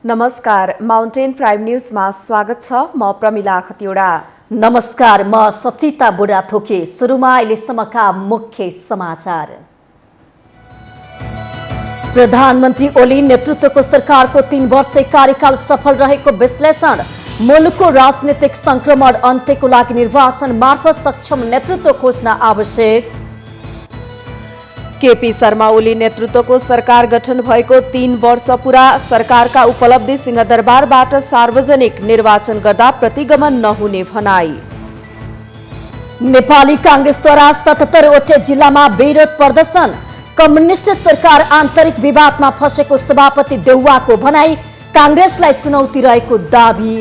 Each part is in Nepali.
नमस्कार, माउन्टेन प्राइम न्यूजमा स्वागत छ। म प्रमिला खतिवडा। नमस्कार, म सचिता बुढाथोके। सुरुमा अहिलेसम्मका मुख्य समाचार। प्रधानमन्त्री ओली नेतृत्वको सरकारको 3 वर्षे कार्यकाल सफल रहेको विश्लेषण। मुलुकको राजनीतिक संक्रमण अन्त्यको लागि निर्वाचन मार्फत सक्षम नेतृत्व खोज्न आवश्यक। केपी शर्मा ओली नेतृत्वको सरकार गठन भएको 3 वर्ष पूरा। सरकारका उपलब्धि सिंहदरबारबाट सार्वजनिक, निर्वाचन गर्दा प्रतिगमन नहुने भनाई। नेपाली कांग्रेसद्वारा 77 वटै जिल्लामा विरोध प्रदर्शन। कम्युनिस्ट सरकार आन्तरिक विवादमा फँसेको सभापति देउवाको भनाई। कांग्रेसलाई चुनौती रहेको दाबी।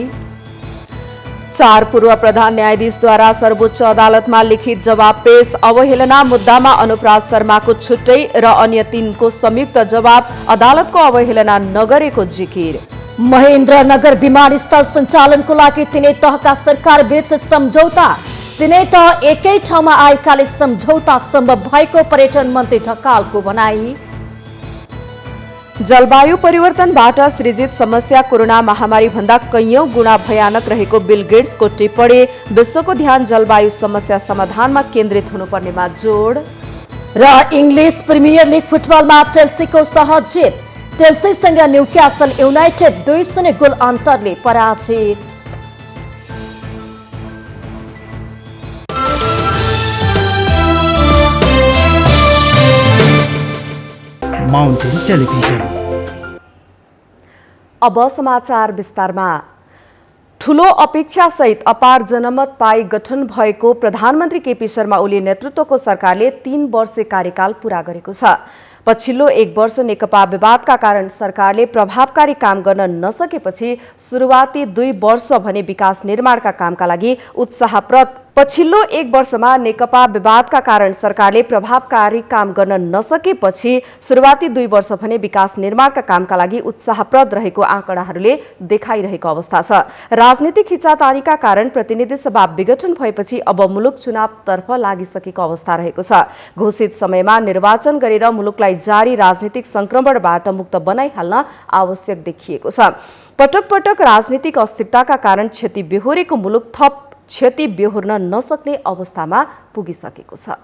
4 पूर्व प्रधान न्यायाधीशद्वारा सर्वोच्च अदालतमा लिखित जवाब पेश। अवहेलना मुद्दामा अनुपराज शर्माको छुट्टै र अन्य 3 को संयुक्त जवाब। अदालतको अवहेलना नगरेको जिकिर। महेन्द्रनगर विमानस्थल सञ्चालनको लागि तिनै तहका सरकार बीच सम्झौता। तिनै तह एकै ठाउँमा आएकाले सम्झौता सम्भव भएको पर्यटन मन्त्री ढकालको भनाई। जलवायु परिवर्तनबाट सृजित समस्या कोरोना महामारी भन्दा कैयौं गुणा भयानक रहेको बिल गेट्सको टिप्पणी। विश्वको ध्यान जलवायु समस्या समाधानमा केन्द्रित हुनुपर्नेमा जोड। र इङ्ग्लिस प्रिमियर लिग फुटबलमा चेल्सीको सहज जित। चेल्सीसँग न्युक्यासल युनाइटेड 2-0 गोल अन्तरले पराजित। Mountain television. अब समाचार विस्तारमा। ठूलो अपेक्षासहित अपार जनमत पाई गठन भएको प्रधानमन्त्री केपी शर्मा ओली नेतृत्वको सरकारले 3 वर्षे कार्यकाल पूरा गरेको छ। पछिल्लो 1 वर्ष नेकपा विवादका कारण सरकारले प्रभावकारी काम गर्न नसकेपछि सुरुवाती 2 वर्ष भने विकास निर्माणका कामका लागि उत्साहप्रद। पछिल्लो 1 वर्षमा नेकपा विवादका कारण सरकारले प्रभावकारी काम गर्न नसकेपछि सुरुवाती 2 वर्ष भने विकास निर्माणका कामका लागि उत्साहप्रद रहेको आँकडाहरूले देखाइरहेको अवस्था छ। राजनीतिक खिचातानीका कारण प्रतिनिधि सभा विघटन भएपछि अब मुलुक चुनावतर्फ लागिसकेको अवस्था रहेको छ। घोषित समयमा निर्वाचन गरेर मुलुकलाई जारी राजनीतिक संक्रमणबाट मुक्त बनाइहाल्न आवश्यक देखिएको छ। पटक पटक राजनीतिक अस्थिरताका कारण क्षति बेहोरेको मुलुक थप क्षति बेहोर्न नसक्ने अवस्थामा पुगिसकेको छ।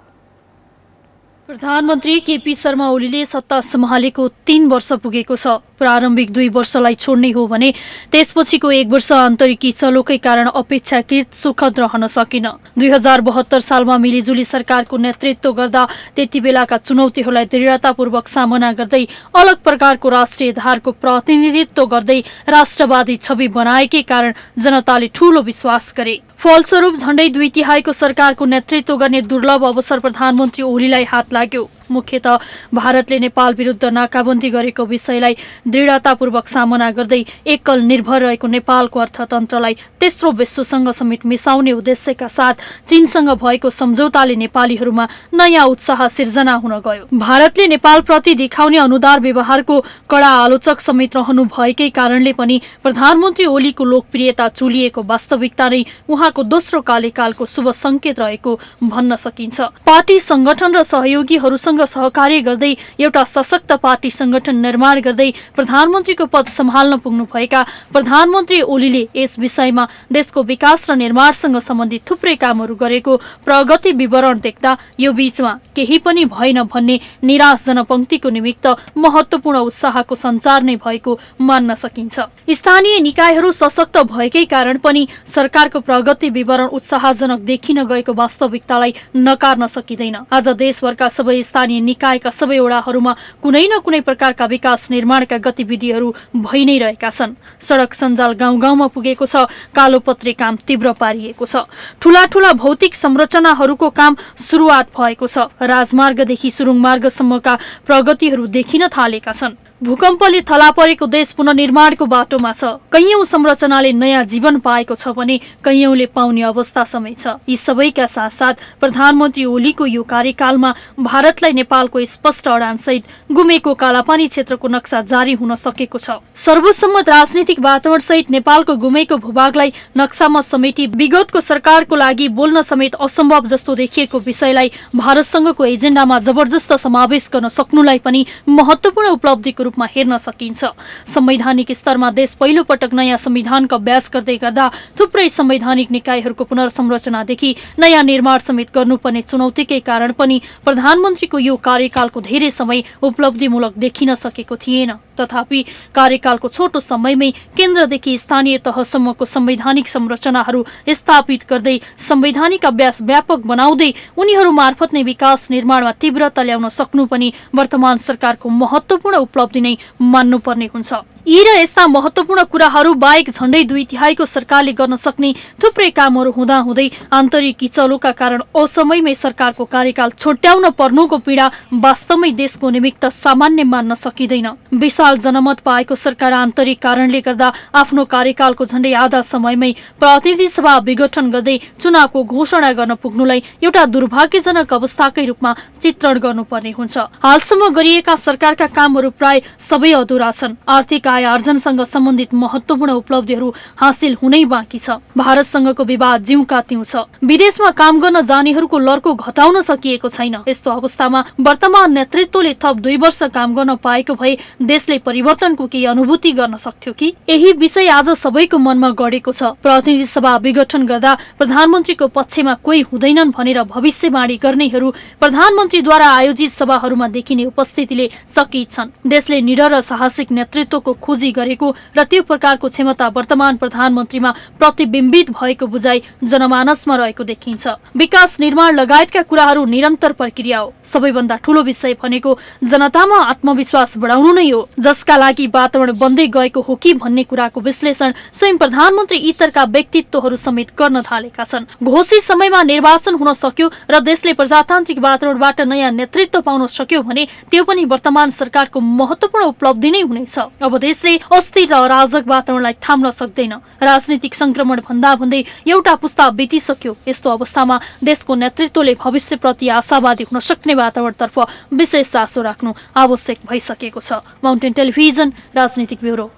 प्रधानमन्त्री केपी शर्मा ओलीले सत्ता सम्हालेको 3 वर्ष पुगेको छ। प्रारम्भिक 2 वर्षलाई छोड्ने हो भने त्यसपछिको 1 वर्ष आन्तरिकी चलोकै कारण अपेक्षाकृत सुखद रहन सकेन। 2072 सालमा मिलिजुली सरकारको नेतृत्व गर्दा त्यति बेलाका चुनौतीहरूलाई दृढतापूर्वक सामना गर्दै अलग प्रकारको राष्ट्रिय धारको प्रतिनिधित्व गर्दै राष्ट्रवादी छवि बनाएकै कारण जनताले ठूलो विश्वास गरे। फलस्वरूप झण्डै 2/3 सरकारको नेतृत्व गर्ने दुर्लभ अवसर प्रधानमन्त्री ओलीलाई हात लाग्यो। मुख्यतः भारतले नेपाल विरुद्ध नाकाबन्दी गरेको विषयलाई दृढतापूर्वक सामना गर्दै एकल निर्भर रहेको नेपालको अर्थतन्त्रलाई तेस्रो विश्वसँग समेत मिसाउने उद्देश्यका साथ चीनसँग भएको सम्झौताले नेपालीहरूमा नयाँ उत्साह सिर्जना हुन गयो। भारतले नेपालप्रति देखाउने अनुदार व्यवहारको कडा आलोचक समेत रहनु भएकै कारणले पनि प्रधानमन्त्री ओलीको लोकप्रियता चुलिएको वास्तविकता नै उहाँको दोस्रो कार्यकालको शुभ संकेत रहेको भन्न सकिन्छ। पार्टी संगठन र सहयोगीहरूसँग सहकार्य गर्दै एउटा सशक्त पार्टी संगठन निर्माण गर्दै प्रधानमन्त्रीको पद सम्हाल्न पुग्नुभएका प्रधानमन्त्री ओलीले यस विषयमा देशको विकास र निर्माणसँग सम्बन्धित थुप्रै कामहरू गरेको प्रगति विवरण देख्दा यो बीचमा केही पनि भएन भन्ने निराश जनपंक्तिको निमित्त महत्वपूर्ण उत्साहको सञ्चार नै भएको मान्न सकिन्छ। स्थानीय निकायहरू सशक्त भएकै कारण पनि सरकारको प्रगति विवरण उत्साहजनक देखिन गएको वास्तविकतालाई नकार्न सकिँदैन। आज देशभरका सबै स्थानीय निकायका सबै वडाहरूमा कुनै न कुनै प्रकारका विकास निर्माणका गतिविधिहरू भइ नै रहेका छन्। सडक सञ्जाल गाउँ गाउँमा पुगेको छ। कालोपत्रे काम तीव्र पारिएको छ। ठूला ठूला भौतिक संरचनाहरूको काम सुरुवात भएको छ। राजमार्गदेखि सुरुङमार्गसम्मका प्रगतिहरू देखिन थालेका छन्। भूकम्पले थला परेको देश पुनर्निर्माणको बाटोमा छ। कैयौं संरचनाले नयाँ जीवन पाएको छ भने कैयौंले पाउने अवस्था समेत छ। यी सबैका साथसाथ प्रधानमन्त्री ओलीको यो कार्यकालमा भारतलाई नेपालको स्पष्ट अडानसहित गुमेको कालापानी क्षेत्रको नक्सा जारी हुन सकेको छ। सर्वसम्मत राजनीतिक वातावरण सहित नेपालको गुमेको भूभागलाई नक्सामा समेटी विगतको सरकारको लागि बोल्न समेत असम्भव जस्तो देखिएको विषयलाई भारतसँगको एजेन्डामा जबरजस्त समावेश गर्न सक्नुलाई पनि महत्वपूर्ण उपलब्धिको रूपमा हेर्न सकिन्छ। संवैधानिक स्तरमा देश पहिलो पटक नयाँ संविधानको अभ्यास गर्दै गर्दा थुप्रै संवैधानिक निकायहरूको पुनर्संरचनादेखि नयाँ निर्माण समेत गर्नुपर्ने चुनौतीकै कारण पनि प्रधानमन्त्रीको यो कार्यकालको धेरै समय उपलब्धिमूलक देखिन सकेको थिएन। तथापि कार्यकालको छोटो समयमै केन्द्रदेखि स्थानीय तहसम्मको संवैधानिक संरचनाहरू स्थापित गर्दै संवैधानिक अभ्यास व्यापक बनाउँदै उनीहरू मार्फत नै विकास निर्माणमा तीव्रता ल्याउन सक्नु पनि वर्तमान सरकारको महत्त्वपूर्ण उपलब्धि नै मान्नुपर्ने हुन्छ। यी र यस्ता महत्त्वपूर्ण कुराहरू बाहेक झण्डै 2/3 सरकारले गर्न सक्ने थुप्रै कामहरू हुँदाहुँदै आन्तरिक किचलोका कारण असमयमै सरकारको कार्यकाल छुट्याउन पर्नुको पीडा वास्तवमै देशको निमित्त सामान्य मान्न सकिँदैन। विशाल जनमत पाएको सरकार आन्तरिक कारणले गर्दा आफ्नो कार्यकालको झण्डै आधा समयमै प्रतिनिधि सभा विघटन गर्दै चुनावको घोषणा गर्न पुग्नुलाई एउटा दुर्भाग्यजनक अवस्थाकै रूपमा चित्रण गर्नुपर्ने हुन्छ। हालसम्म गरिएका सरकारका कामहरू प्राय सबै अधुरा छन्। आर्थिक आय आर्जनसँग सम्बन्धित महत्त्वपूर्ण उपलब्धिहरू हासिल हुनै बाँकी छ। भारतसँगको विवाद जिउका तिउ छ। विदेशमा काम गर्न जानेहरूको लर्को घटाउन सकिएको छैन। यस्तो अवस्थामा वर्तमान नेतृत्वले थप 2 वर्ष काम गर्न पाएको भए देशले परिवर्तनको केही अनुभूति गर्न सक्थ्यो कि? यही विषय आज सबैको मनमा गढेको छ। प्रतिनिधि सभा विघटन गर्दा प्रधानमन्त्रीको पक्षमा कोही हुँदैनन् भनेर भविष्यवाणी गर्नेहरू प्रधानमन्त्रीद्वारा आयोजित सभाहरूमा देखिने उपस्थितिले सकित छन्। देशले निडर र साहसिक नेतृत्वको खोजी गरेको र त्यो प्रकारको क्षमता वर्तमान प्रधानमन्त्रीमा प्रतिबिम्बित भएको बुझाइ जनमानसमा रहेको देखिन्छ। विकास निर्माण लगायतका कुराहरू निरन्तर प्रक्रिया हो। सबैभन्दा ठूलो विषय भनेको जनतामा आत्मविश्वास बढाउनु नै हो, जसका लागि वातावरण बन्दै गएको हो कि भन्ने कुराको विश्लेषण स्वयं प्रधानमन्त्री इतरका व्यक्तित्वहरू समेत गर्न थालेका छन्। घोषित समयमा निर्वाचन हुन सक्यो र देशले प्रजातान्त्रिक वातावरणबाट नयाँ नेतृत्व पाउन सक्यो भने त्यो पनि वर्तमान सरकारको महत्त्वपूर्ण उपलब्धि नै हुनेछ। अब देशले अस्थिर र अराजक वातावरणलाई थाम्न सक्दैन। राजनीतिक संक्रमण भन्दा भन्दै एउटा पुस्ता बितिसक्यो। यस्तो अवस्थामा देशको नेतृत्वले भविष्यप्रति आशावादी हुन सक्ने वातावरणतर्फ विशेष चासो राख्नु आवश्यक भइसकेको छ। माउन्टेन टेलिभिजन राजनीतिक ब्युरो।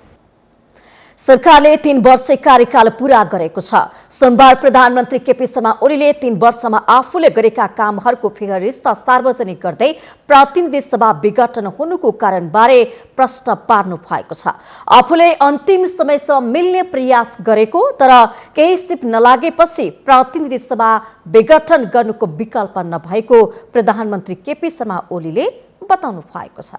सरकारले 3 वर्ष कार्यकाल पूरा गरेको छ। सोमबार प्रधानमन्त्री केपी शर्मा ओलीले 3 वर्षमा आफूले गरेका कामहरूको फिगरिस्त सार्वजनिक गर्दै प्रतिनिधि सभा विघटन हुनुको कारणबारे प्रश्न पार्नु भएको छ। आफूले अन्तिम समयसम्म मिल्ने प्रयास गरेको तर केही सिप नलागेपछि प्रतिनिधि सभा विघटन गर्नुको विकल्प नभएको प्रधानमन्त्री केपी शर्मा ओलीले बताउनु भएको छ।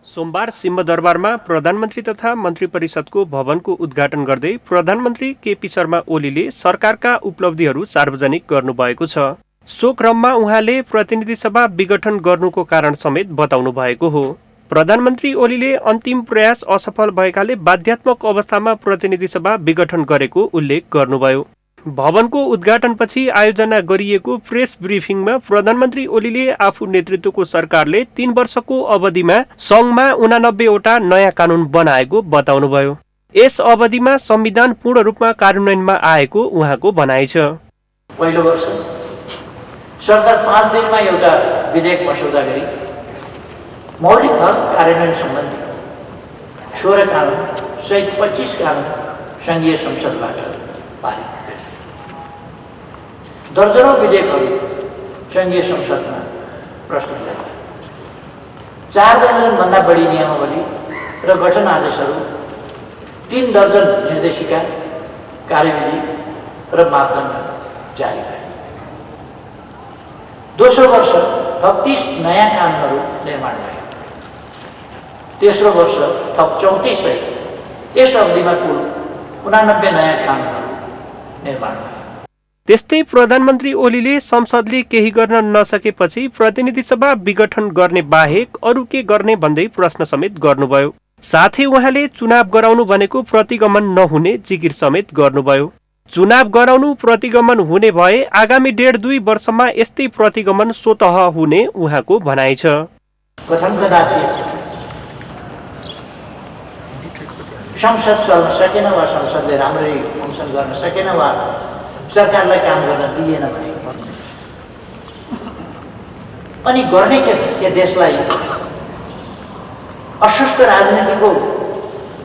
सोमबार सिंहदरबारमा प्रधानमन्त्री तथा मन्त्री परिषदको भवनको उद्घाटन गर्दै प्रधानमन्त्री केपी शर्मा ओलीले सरकारका उपलब्धिहरू सार्वजनिक गर्नुभएको छ। सो क्रममा उहाँले प्रतिनिधि सभा विघटन गर्नुको कारण समेत बताउनु भएको हो। प्रधानमन्त्री ओलीले अन्तिम प्रयास असफल भएकाले बाध्यात्मक अवस्थामा प्रतिनिधि सभा विघटन गरेको उल्लेख गर्नुभयो। भवनको उद्घाटनपछि आयोजना गरिएको प्रेस ब्रिफिङमा प्रधानमन्त्री ओलीले आफू नेतृत्वको सरकारले 3 वर्षको अवधिमा सङ्घमा 89 वटा नयाँ कानून बनाएको बताउनुभयो। यस अवधिमा संविधान पूर्ण रूपमा कार्यान्वयनमा आएको उहाँको भनाइ छ। पहिलो वर्ष सरकार 5 दिनमा एउटा विधेयक मस्यौदा गरी मौलिक हक कार्यान्वयन सम्बन्धी 16 कानून सहित 25 कानून सङ्घीय संसदबाट पारित गरे। दर्जनौं विधेयकहरू सङ्घीय संसदमा प्रस्तुत गरे। 4 दर्जनभन्दा बढी नियमावली र गठन आदेशहरू, 3 दर्जन निर्देशिका, कार्यविधि र मापदण्ड जारी गरे। दोस्रो वर्ष थप 30 नयाँ कानुनहरू निर्माण भए। तेस्रो वर्ष थप 34 सहित यस अवधिमा कुल 89 नयाँ कानुनहरू निर्माण भए। त्यस्तै प्रधानमन्त्री ओलीले संसदले केही गर्न नसकेपछि प्रतिनिधि सभा विघटन गर्ने बाहेक अरू के गर्ने भन्दै प्रश्न समेत गर्नुभयो। साथै उहाँले चुनाव गराउनु भनेको प्रतिगमन नहुने जिकिर समेत गर्नुभयो। चुनाव गराउनु प्रतिगमन हुने भए आगामी 1.5-2 वर्षमा यस्तै प्रतिगमन स्वतः हुने उहाँको भनाइ छ। संसद चल्न सकेन वा संसदले राम्ररी फङ्सन गर्न सकेन वा सरकारलाई काम गर्न दिएन भने अनि गर्ने के देशलाई अस्वस्थ राजनीतिको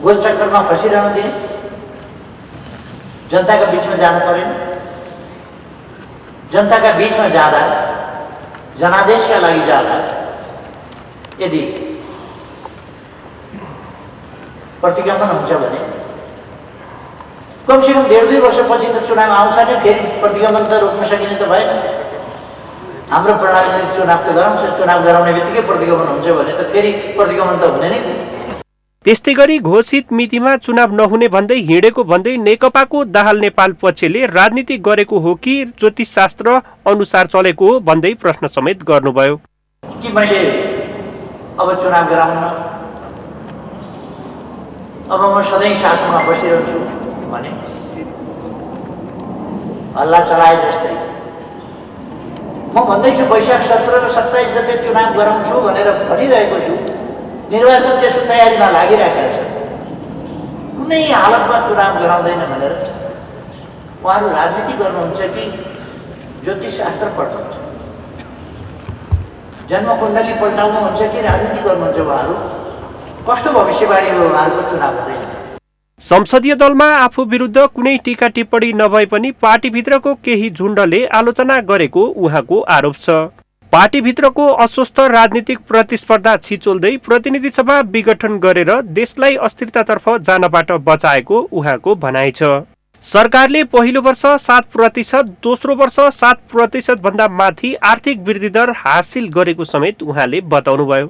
गोलचक्करमा फसिरहन दिने? जनताका बीचमा जानु परेन। जनताका बीचमा जाँदा, जनादेशका लागि जाँदा यदि प्रतिगमन हुन्छ भने कमसेकम 1.5-2 वर्षपछि त चुनाव आउँछ नै, फेरि प्रतिगमन त रोक्न सकिने त भएन। हाम्रो प्रणालीले चुनाव त गराउँछ, चुनाव गराउने बित्तिकै प्रतिगमन हुन्छ भने त फेरि प्रतिगमन त हुने नै। त्यस्तै गरी घोषित मितिमा चुनाव नहुने भन्दै हिँडेको भन्दै नेकपाको दाहाल नेपाल पक्षले राजनीति गरेको हो कि ज्योतिषशास्त्र अनुसार चलेको हो भन्दै प्रश्न समेत गर्नुभयो। कि मैले अब चुनाव गराउन, अब म सधैँ शासनमा बसिरहन्छु भने हल्ला चलाए जस्तै म भन्दैछु वैशाख 17 र 27 गते चुनाव गराउँछु भनेर भनिरहेको छु। निर्वाचन त्यसको तयारीमा लागिरहेका छन्। कुनै हालतमा चुनाव गराउँदैन भनेर उहाँहरू राजनीति गर्नुहुन्छ कि ज्योतिषशास्त्र पढ्नुहुन्छ, जन्मकुण्डली पल्टाउनुहुन्छ कि राजनीति गर्नुहुन्छ? उहाँहरू कस्तो भविष्यवाणी हो उहाँहरूको चुनाव हुँदैन? संसदीय दलमा आफू विरुद्ध कुनै टीका टिप्पणी नभए पनि पार्टीभित्रको केही झुण्डले आलोचना गरेको उहाँको आरोप छ। पार्टीभित्रको अस्वस्थ राजनीतिक प्रतिस्पर्धा छिचोल्दै प्रतिनिधि सभा विघटन गरेर देशलाई अस्थिरतातर्फ जानबाट बचाएको उहाँको भनाइ छ। सरकारले पहिलो वर्ष 7%, दोस्रो वर्ष 7% भन्दा माथि आर्थिक वृद्धि दर हासिल गरेको समेत उहाँले बताउनुभयो।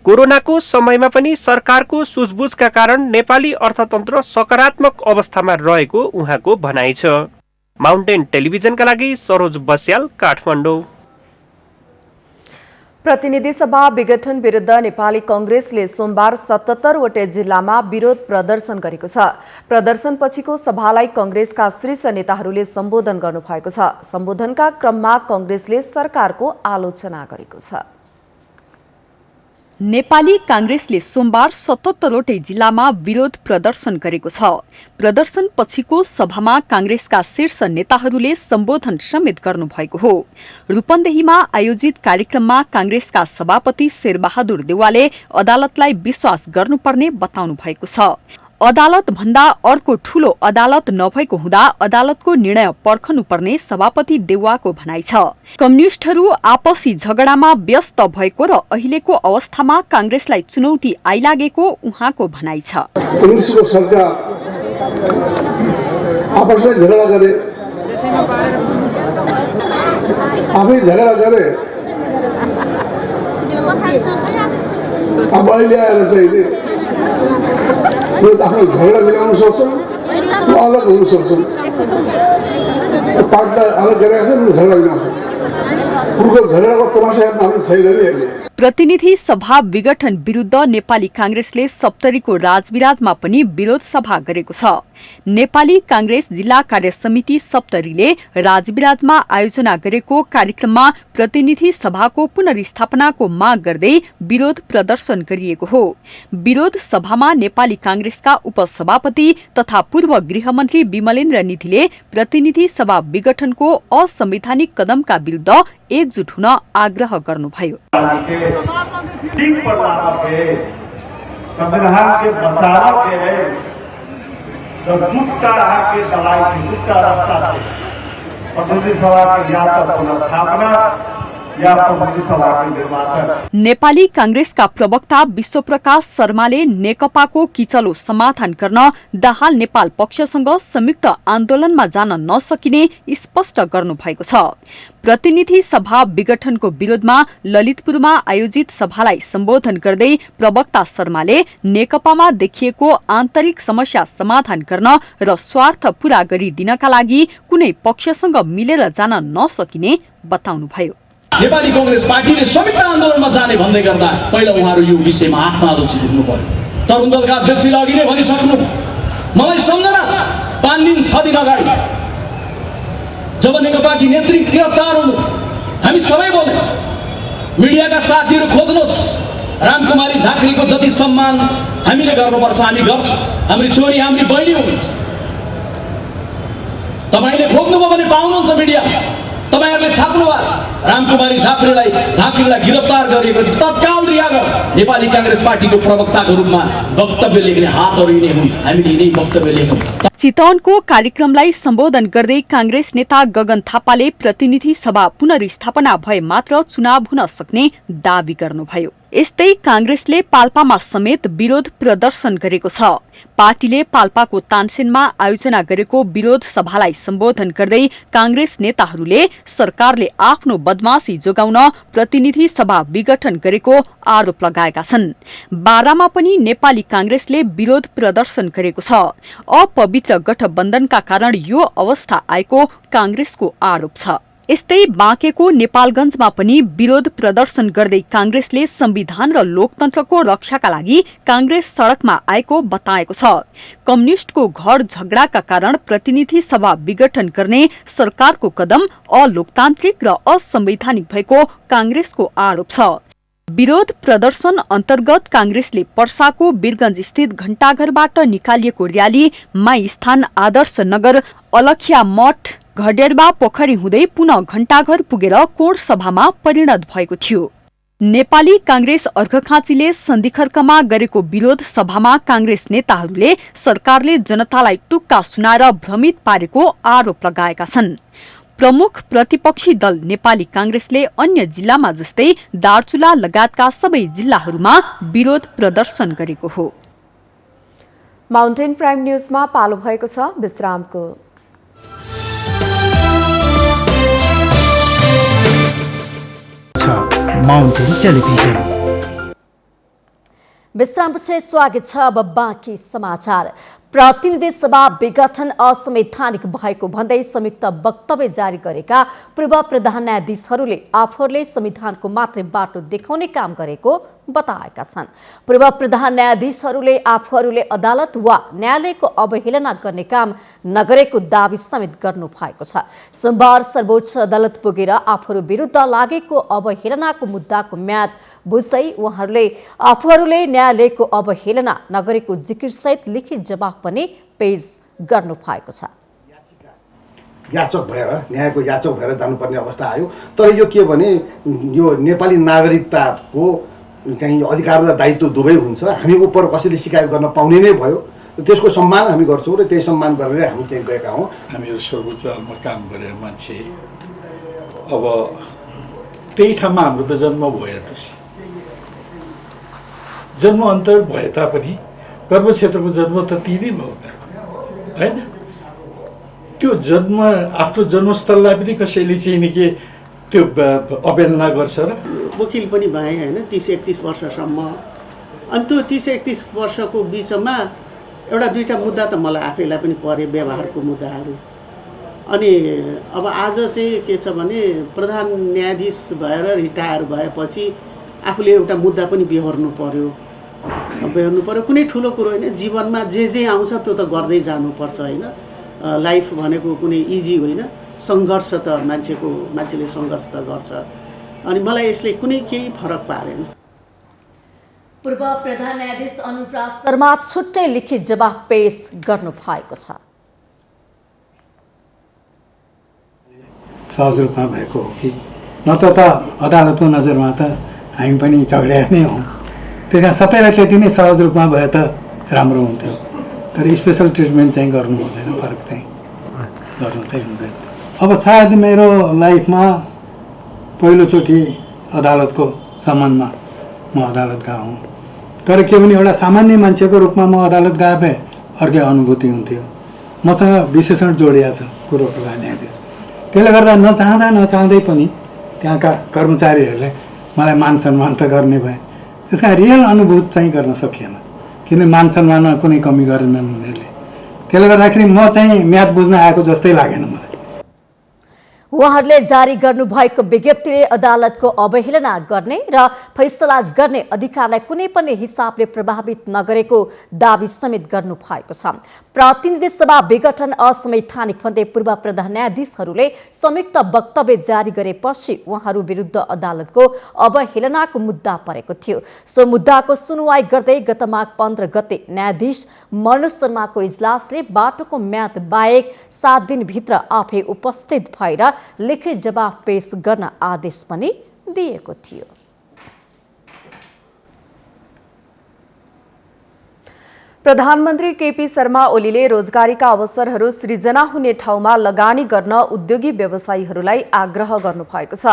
कोरोनाको समयमा पनि सरकारको सुझबुझका कारण नेपाली अर्थतन्त्र सकारात्मक अवस्थामा रहेको उहाँको भनाइ छ। माउन्टेन टेलिभिजनका लागि सरोज बस्याल, काठमाडौँ। प्रतिनिधि सभा विघटन विरुद्ध नेपाली कांग्रेसले सोमबार 77 वटै जिल्लामा विरोध प्रदर्शन गरेको छ। प्रदर्शनपछिको सभालाई कांग्रेसका शीर्ष नेताहरूले सम्बोधन गर्नुभएको छ। सम्बोधनका क्रममा कांग्रेसले सरकारको आलोचना गरेको छ। नेपाली कांग्रेसले सोमबार 77 वटै जिल्लामा विरोध प्रदर्शन गरेको छ। प्रदर्शन पछिको सभामा कांग्रेसका शीर्ष नेताहरूले सम्बोधन समेत गर्नुभएको हो। रूपन्देहीमा आयोजित कार्यक्रममा कांग्रेसका सभापति शेरबहादुर देउवाले अदालतलाई विश्वास गर्नुपर्ने बताउनु भएको छ। अदालत भन्दा अर्को ठूलो अदालत नभएको हुँदा अदालतको निर्णय पर्खनुपर्ने सभापति देउवाको भनाइ छ। कम्युनिष्टहरू आपसी झगडामा व्यस्त भएको र अहिलेको अवस्थामा कांग्रेसलाई चुनौती आइलागेको उहाँको भनाइ छ। कम्युनिस्टको सरकार आपसमै झगडा गरे, आफै झगडा गरे। अब अहिले आएर चाहिँ आफ्नो झगडा मिलाउन सक्छन्, अलग हुन सक्छन्। पार्टीलाई अलग गरेका छन्, झगडा मिलाउँछ। उनको झगडाको तमासा हेर्न हामी छैन नि अहिले। प्रतिनिधि सभा विघटन विरुद्ध नेपाली कांग्रेसले सप्तरीको राजविराजमा पनि विरोध सभा गरेको छ। नेपाली कांग्रेस जिल्ला कार्य समिति सप्तरीले राजविराजमा आयोजना गरेको कार्यक्रममा प्रतिनिधि सभाको पुनर्स्थापनाको माग गर्दै विरोध प्रदर्शन गरिएको हो। विरोध सभामा नेपाली कांग्रेसका उपसभापति तथा पूर्व गृहमन्त्री विमलेन्द्र निधिले प्रतिनिधि सभा विघटनको असंवैधानिक कदमका विरुद्ध एकजुट हुन आग्रह गर्नुभयो। संविधान के बचाव के जो दुष्टा के दलाई से, दुष्टा रास्ता से प्रतिनिधि सभा की या तो पुनर्स्थापना या प्रतिनिधि सभा के निर्वाचन। नेपाली कांग्रेसका प्रवक्ता विश्वप्रकाश शर्माले नेकपाको किचलो समाधान गर्न दाहाल नेपाल पक्षसँग संयुक्त आन्दोलनमा जान नसकिने स्पष्ट गर्नुभएको छ। प्रतिनिधि सभा विघटनको विरोधमा ललितपुरमा आयोजित सभालाई सम्बोधन गर्दै प्रवक्ता शर्माले नेकपामा देखिएको आन्तरिक समस्या समाधान गर्न र स्वार्थ पूरा गरिदिनका लागि कुनै पक्षसँग मिलेर जान नसकिने बताउनुभयो। नेपाली कांग्रेस पार्टीले संयुक्त आन्दोलनमा जाने भन्दै गर्दा पहिला उहाँहरू यो विषयमा आत्मालोचना गर्नु पर्यो। तरुण दलका अध्यक्षले अघि नै भनिसक्नु, मलाई सम्झना छ 5 दिन 6 दिन अगाडि जब नेकपाकी नेत्री गिरफ्तार हुनु, हामी सबै बोले मिडियाका साथीहरू खोज्नुहोस्, रामकुमारी झाँक्रीको जति सम्मान हामीले गर्नुपर्छ हामी गर्छौँ। हाम्रो छोरी हाम्रो बहिनी हुनुहुन्छ, तपाईले खोज्नुभयो भने पाउनुहुन्छ। मिडिया तपाईहरुले छाप्नु भएको छ, रामकुमारी झाँक्रीलाई गिरफ्तार गरिएको तत्काल रिहा गर। नेपाली कांग्रेस पार्टीको प्रवक्ताको रूपमा वक्तव्य लेख्ने हातहरू यिनै हुन्, हामीले यिनै वक्तव्य लेख्यौं। चितवनको कार्यक्रमलाई सम्बोधन गर्दै कांग्रेस नेता गगन थापाले प्रतिनिधि सभा पुनर्स्थापना भए मात्र चुनाव हुन सक्ने दावी गर्नुभयो। यस्तै कांग्रेसले पाल्पामा समेत विरोध प्रदर्शन गरेको छ। पार्टीले पाल्पाको तानसेनमा आयोजना गरेको विरोध सभालाई सम्बोधन गर्दै कांग्रेस नेताहरूले सरकारले आफ्नो बदमाशी जोगाउन प्रतिनिधि सभा विघटन गरेको आरोप लगाएका छन्। बारामा पनि नेपाली कांग्रेसले विरोध प्रदर्शन गरेको छ। अपवित्र गठबन्धनका कारण यो अवस्था आएको कांग्रेसको आरोप छ। यस्तै बाँकेको नेपालगञ्जमा पनि विरोध प्रदर्शन गर्दै कांग्रेसले संविधान र लोकतन्त्रको रक्षाका लागि कांग्रेस सड़कमा आएको बताएको छ। कम्युनिष्टको घर झगडाका कारण प्रतिनिधि सभा विघटन गर्ने सरकारको कदम अलोकतान्त्रिक र असंवैधानिक भएको कांग्रेसको आरोप छ। विरोध प्रदर्शन अन्तर्गत कांग्रेसले पर्साको वीरगंज स्थित घण्टाघरबाट निकालिएको र्याली माई स्थान आदर्श नगर अलखिया मठ घडेरबा पोखरी हुँदै पुनः घण्टाघर पुगेर कोण सभामा परिणत भएको थियो। नेपाली कांग्रेस अर्घखाँचीले सन्धिखर्कमा गरेको विरोध सभामा कांग्रेस नेताहरूले सरकारले जनतालाई टुक्का सुनाएर भ्रमित पारेको आरोप लगाएका छन्। प्रमुख प्रतिपक्षी दल नेपाली कांग्रेसले अन्य जिल्लामा जस्तै दार्चुला लगायतका सबै जिल्लाहरूमा विरोध प्रदर्शन गरेको हो। माउन्टेन प्राइम न्यूजमा पालो भएको छ विश्रामको। Mountain television. विश्रामपछि स्वागत छ। अब बाँकी समाचार। प्रतिनिधि सभा विघटन असंवैधानिक भएको भन्दै संयुक्त वक्तव्य जारी गरेका पूर्व प्रधान न्यायाधीशहरूले आफूहरूले संविधानको मात्रै बाटो देखाउने काम गरेको बताएका छन्। पूर्व प्रधान न्यायाधीशहरूले आफूहरूले अदालत वा न्यायालयको अवहेलना गर्ने काम नगरेको दावी समेत गर्नु भएको छ। सोमबार सर्वोच्च अदालत पुगेर आफूहरू विरुद्ध लागेको अवहेलनाको मुद्दाको म्याद बुझ्दै उहाँहरूले आफूहरूले न्यायालयको अवहेलना नगरेको जिकिरसहित लिखित जवाफ पनि पेश गर्नु भएको छ। याचक भएर न्यायको याचक भएर जानुपर्ने अवस्था आयो। तर यो के भने यो नेपाली नागरिकताको चाहिँ अधिकार र दायित्व दुवै हुन्छ। हामी उपर कसैले शिकायत गर्न पाउने नै भयो। त्यसको सम्मान हामी गर्छौँ र त्यही सम्मान गरेर हामी त्यहाँ गएका हौँ। हामीहरू सर्वोच्च अदालतमा काम गरेर मान्छे अब त्यही ठाउँमा हाम्रो त जन्म भयो। त जन्म अन्तर भए तापनि कर्मक्षेत्रको जन्म त त्यही नै भयो होइन। त्यो जन्म आफ्नो जन्मस्थललाई पनि कसैले चाहिँ नि के त्यो अवहेलना गर्छ र। वकिल पनि भएँ होइन 30-31 वर्षसम्म। अनि त्यो 30-31 वर्षको बिचमा एउटा दुईवटा मुद्दा त मलाई आफैलाई पनि परे, व्यवहारको मुद्दाहरू। अनि अब आज चाहिँ के छ भने प्रधान न्यायाधीश भएर रिटायर भएपछि आफूले एउटा मुद्दा पनि बेहोर्नु पर्यो। कुनै ठुलो कुरो होइन। जीवनमा जे आउँछ त्यो त गर्दै जानुपर्छ होइन। लाइफ भनेको कुनै इजी होइन। सङ्घर्ष त मान्छेले सङ्घर्ष त गर्छ। अनि मलाई यसले कुनै केही फरक पारेन। पूर्व प्रधान न्यायाधीश अनुराग शर्मा छुट्टै लिखित जवाफ पेश गर्नु भएको छ। सहज रूपमा भएको हो कि नत्र त अदालतको नजरमा त हामी पनि झगडा नै हौँ। त्यही कारण सबैलाई त्यति नै सहज रूपमा भए त राम्रो हुन्थ्यो। तर स्पेसल ट्रिटमेन्ट चाहिँ गर्नु हुँदैन, फरक चाहिँ गर्नु चाहिँ हुँदैन। अब सायद मेरो लाइफमा पहिलोचोटि अदालतको सम्मानमा म अदालत गएको हुँ। तर के भने एउटा सामान्य मान्छेको रूपमा म अदालत गए भए अर्कै अनुभूति हुन्थ्यो। मसँग विशेषण जोडिया छ पूर्व प्रधान न्यायाधीश। त्यसले गर्दा नचाहँदै पनि त्यहाँका कर्मचारीहरूले मलाई मान सम्मान त गर्ने भए। त्यस कारण रियल अनुभूत चाहिँ गर्न सकिएन, किन मान सम्मानमा कुनै कमी गरेनन् उनीहरूले। त्यसले गर्दाखेरि म चाहिँ म्याद बुझ्न आएको जस्तै लागेन मलाई। उहाँहरूले जारी गर्नुभएको विज्ञप्तिले अदालतको अवहेलना गर्ने र फैसला गर्ने अधिकारलाई कुनै पनि हिसाबले प्रभावित नगरेको दावी समेत गर्नु भएको छ। प्रतिनिधि सभा विघटन असंवैधानिक भन्दै पूर्व प्रधान न्यायाधीशहरूले संयुक्त वक्तव्य जारी गरेपछि उहाँहरू विरुद्ध अदालतको अवहेलनाको मुद्दा परेको थियो। सो मुद्दाको सुनवाई गर्दै गत माघ 15 गते न्यायाधीश मनोज शर्माको इजलासले बाटोको म्याद बाहेक 7 दिनभित्र आफै उपस्थित भएर लिखित जवाफ पेश गर्न आदेश पनि दिएको थियो। प्रधानमन्त्री केपी शर्मा ओलीले रोजगारीका अवसरहरू सृजना हुने ठाउँमा लगानी गर्न उद्योगी व्यवसायीहरूलाई आग्रह गर्नुभएको छ।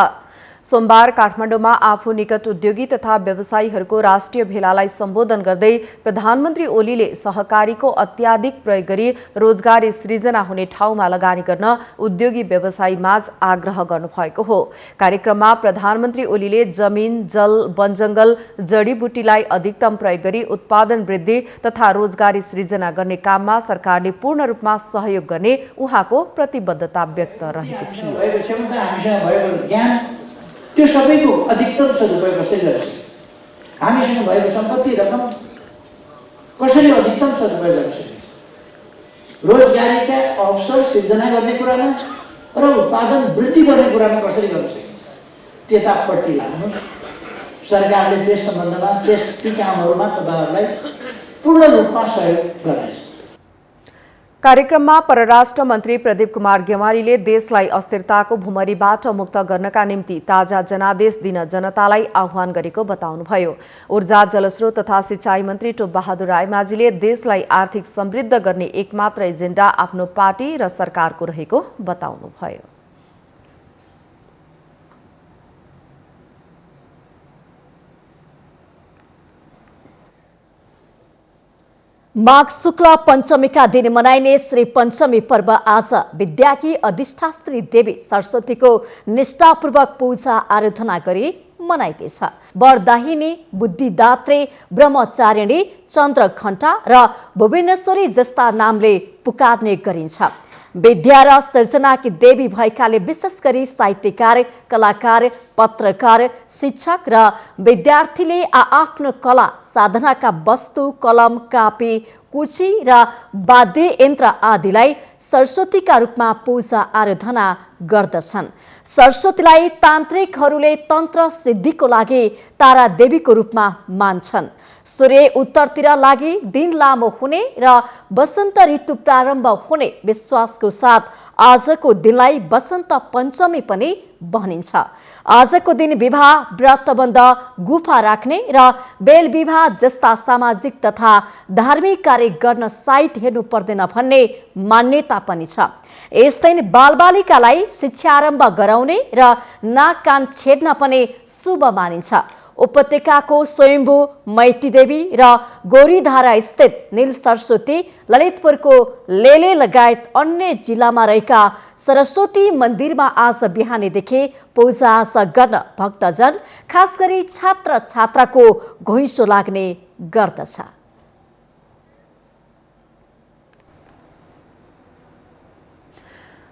सोमबार काठमाडौँमा आफू निकट उद्योगी तथा व्यवसायीहरूको राष्ट्रिय भेलालाई सम्बोधन गर्दै प्रधानमन्त्री ओलीले सहकारीको अत्याधिक प्रयोग गरी रोजगारी सृजना हुने ठाउँमा लगानी गर्न उद्योगी व्यवसायी माझ आग्रह गर्नुभएको हो। कार्यक्रममा प्रधानमन्त्री ओलीले जमिन, जल, वनजंगल, जडीबुटीलाई अधिकतम प्रयोग गरी उत्पादन वृद्धि तथा रोजगारी सृजना गर्ने काममा सरकारले पूर्ण रूपमा सहयोग गर्ने उहाँको प्रतिबद्धता व्यक्त रहेको थियो। त्यो सबैको अधिकतम सदुपयोग कसरी गर्न सकिन्छ, हामीसँग भएको सम्पत्ति रकम कसरी अधिकतम सदुपयोग गर्न सकिन्छ, रोजगारीका अवसर सिर्जना गर्ने कुरामा र उत्पादन वृद्धि गर्ने कुरामा कसरी गर्न सकिन्छ, त्यतापट्टि लाग्नुहोस्। सरकारले त्यस सम्बन्धमा ती कामहरूमा तपाईँहरूलाई पूर्ण रूपमा सहयोग गर्नेछ। कार्यक्रममा परराष्ट्र मन्त्री प्रदीप कुमार गेवालीले देशलाई अस्थिरताको भुमरीबाट मुक्त गर्नका निम्ति ताजा जनादेश दिन जनतालाई आह्वान गरेको बताउनुभयो। ऊर्जा, जलस्रोत तथा सिंचाई मन्त्री टोप बहादुर रायमाझीले देशलाई आर्थिक समृद्ध गर्ने एकमात्र एजेन्डा आफ्नो पार्टी र सरकारको रहेको बताउनुभयो। माघ शुक्ल पञ्चमीका दिन मनाइने श्री पञ्चमी पर्व आज विद्याकी अधिष्ठात्री देवी सरस्वतीको निष्ठापूर्वक पूजा आराधना गरी मनाइँदैछ। वरदाहिनी, बुद्धिदात्री, ब्रह्मचारिणी, चन्द्रघण्टा र भुवनेश्वरी जस्ता नामले पुकारने गरिन्छ। विद्या र सृजनाकी देवी भएकाले विशेष गरी साहित्यकार, कलाकार, पत्रकार, शिक्षक र विद्यार्थीले आफ्नो कला साधनाका वस्तु, कलम, कापी, कुची र वाद्य यन्त्र आदिलाई सरस्वतीका रूपमा पूजा आराधना गर्दछन्। सरस्वतीलाई तान्त्रिकहरूले तन्त्र सिद्धिको लागि तारा देवीको रूपमा मान्छन्। सूर्य उत्तरतिर लागि दिन लामो हुने र वसन्त ऋतु प्रारम्भ हुने विश्वासको साथ आजको दिनलाई वसन्त पञ्चमी पनि भनिन्छ। आजको दिन विवाह, व्रतबन्ध, गुफा राख्ने र बेल विवाह जस्ता सामाजिक तथा धार्मिक कार्य गर्न साइट हेर्नु पर्दैन भन्ने मान्यता पनि छ। यस दिन बालबालिकालाई शिक्षारम्भ गराउने र नाक कान छेड्न पनि शुभ मानिन्छ। उपत्यकाको स्वयम्भू मैती देवी र गोरीधारा स्थित नील सरस्वती, ललितपुरको लेले लगायत अन्य जिल्लामा रहेका सरस्वती मन्दिरमा आज बिहानैदेखि पूजाआजा गर्न भक्तजन, खास गरी छात्र छात्राको घुइँचो लाग्ने गर्दछ।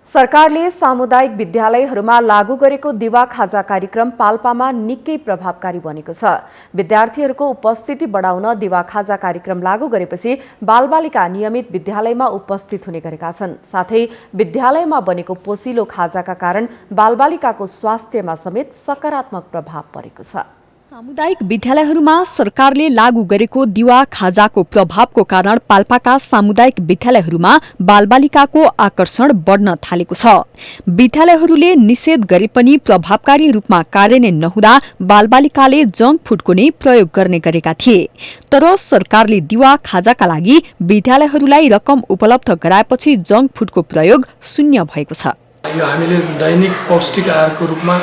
सरकारले सामुदायिक विद्यालयहरूमा लागू गरेको दिवा खाजा कार्यक्रम पाल्पामा निकै प्रभावकारी बनेको छ। विद्यार्थीहरूको उपस्थिति बढाउन दिवा खाजा कार्यक्रम लागू गरेपछि बालबालिका नियमित विद्यालयमा उपस्थित हुने गरेका छन्। साथै विद्यालयमा बनेको पोसिलो खाजाका कारण बालबालिकाको स्वास्थ्यमा समेत सकारात्मक प्रभाव परेको छ। सामुदायिक विद्यालयहरूमा सरकारले लागू गरेको दिवा खाजाको प्रभावको कारण पाल्पाका सामुदायिक विद्यालयहरूमा बालबालिकाको आकर्षण बढ्न थालेको छ। विद्यालयहरूले निषेध गरे पनि प्रभावकारी रूपमा कार्यान्वयन नहुँदा बालबालिकाले जङ्क फुडको नै प्रयोग गर्ने गरेका थिए। तर सरकारले दिवा खाजाका लागि विद्यालयहरूलाई रकम उपलब्ध गराएपछि जङ्क फुडको प्रयोग शून्य भएको छ। यो हामीले दैनिक पौष्टिक आहारको रूपमा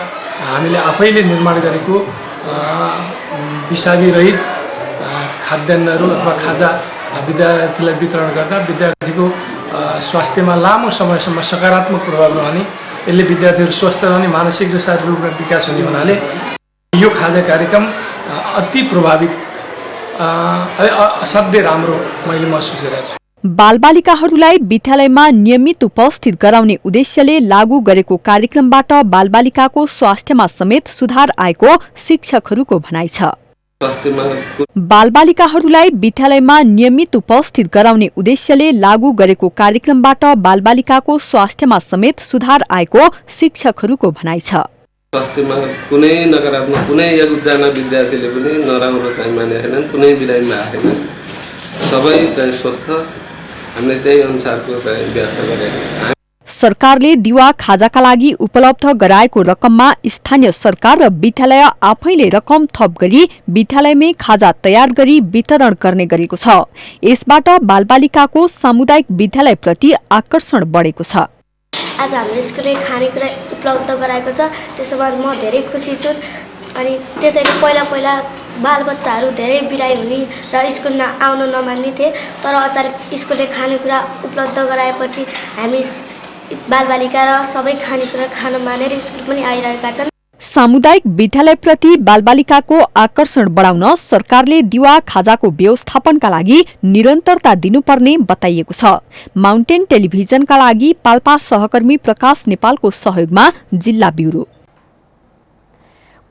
हामीले आफैले निर्माण गरेको विषादी रहित खाद्यान्नहरू अथवा खाजा विद्यार्थीलाई वितरण गर्दा विद्यार्थीको स्वास्थ्यमा लामो समयसम्म सकारात्मक प्रभाव रहने, यसले विद्यार्थीहरू स्वस्थ रहने, मानसिक र शारीरिक रूपमा विकास हुने हुनाले यो खाजा कार्यक्रम अति प्रभावित, असाध्यै राम्रो मैले महसुस गरेको छु। बालबालिकाहरूलाई विद्यालयमा नियमित उपस्थित गराउने उद्देश्यले लागू गरेको कार्यक्रमबाट बालबालिकाको स्वास्थ्यमा समेत सुधार आएको शिक्षकहरूको भनाइ छ। बालबालिकाहरूलाई विद्यालयमा नियमित उपस्थित गराउने उद्देश्यले लागू गरेको कार्यक्रमबाट बालबालिकाको स्वास्थ्यमा समेत सुधार आएको शिक्षकहरूको भनाइ छ। स्वास्थ्यमा कुनै नकारात्मक कुनै एकजना विद्यार्थीले पनि नराम्रो चाहिँ माने छैनन्, कुनै बिरामीमा आएन, सबै चाहिँ स्वस्थ। हामीले त्यही अनुसारको चाहिँ व्यवस्था गरेका। सरकारले दिवा खाजाका लागि उपलब्ध गराएको रकममा स्थानीय सरकार र विद्यालय आफैले रकम थप गरी विद्यालयमै खाजा तयार गरी वितरण गर्ने गरेको छ। यसबाट बालबालिकाको सामुदायिक विद्यालयप्रति आकर्षण बढेको छ। आज हाम्रो स्कुलले खानेकुरा उपलब्ध गराएको छ, त्यसमा म धेरै खुसी छु। अनि त्यसैले पहिला बालबच्चाहरू धेरै बिराई हुने र स्कुल आउन नमान्ने थिए, तर अचानक स्कुलले खानेकुरा उपलब्ध गराएपछि हामी बालबालिका र सबै खानेकुरा खान मानेर स्कुल पनि आइरहेका छन्। सामुदायिक विद्यालयप्रति बालबालिकाको आकर्षण बढाउन सरकारले दिवा खाजाको व्यवस्थापनका लागि निरन्तरता दिनुपर्ने बताइएको छ। माउन्टेन टेलिभिजनका लागि पाल्पा सहकर्मी प्रकाश नेपालको सहयोगमा जिल्ला ब्युरो।